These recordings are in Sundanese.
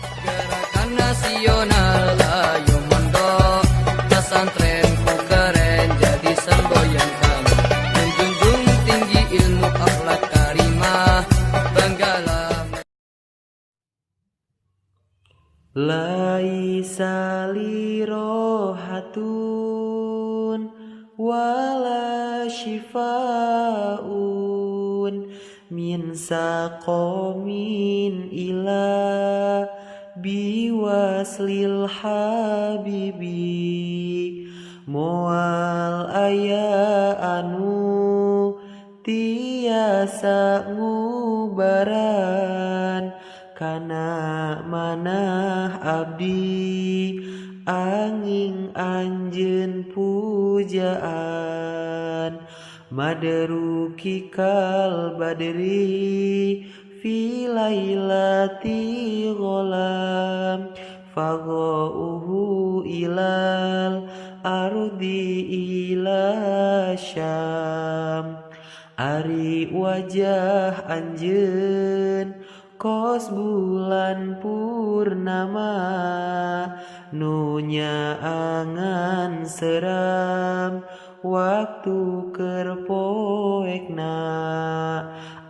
Gerakan nasional ayo mondok, pesantren ku keren jadi semboyan kami. Menjunjung tinggi ilmu akhlak karimah, banggalah. Laisa li rohatun wala shifaun min saqomin ila biwaslil habibi moal aya anu tiasa ngubaran kana manah abdi anging anjeun pujaan madruki kal badri fi lailati ghalam fagauhu ilal ardi ila syam ari wajah anjeun kos bulan purnama nunya angan seram waktu keur poekna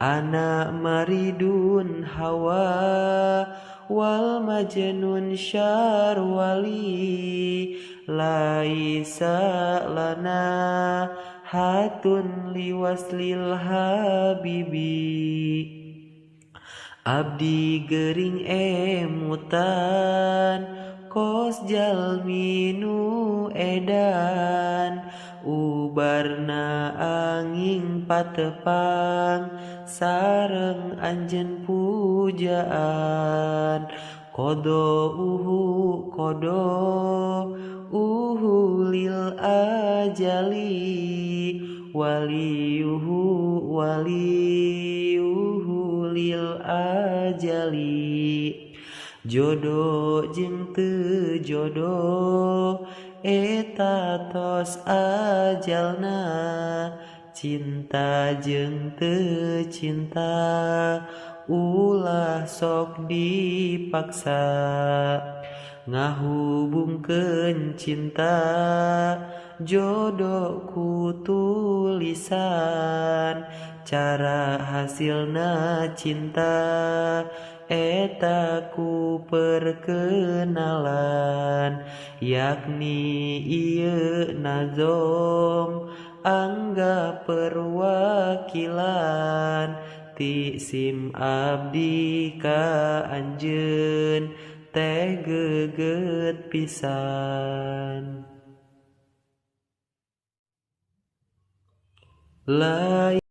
anak maridun hawa wal majnun syarwali laisa lana hatun liwaslil habibi abdi gering emutan kos jalmi nu edan ubarna anging patepang sareng anjeun pujaan kodo uhu lil ajali waliyuhu lil ajali jodoh jeung teu jodoh eta tos ajalna cinta jeung teu cinta ulah sok dipaksa ngahubungkeun cinta jodoh ku tulisan cara hasilna cinta eta ku perkenalan yakni ieu nazom angga perwakilan ti sim abdi ka anjeun teh geugeut pisan.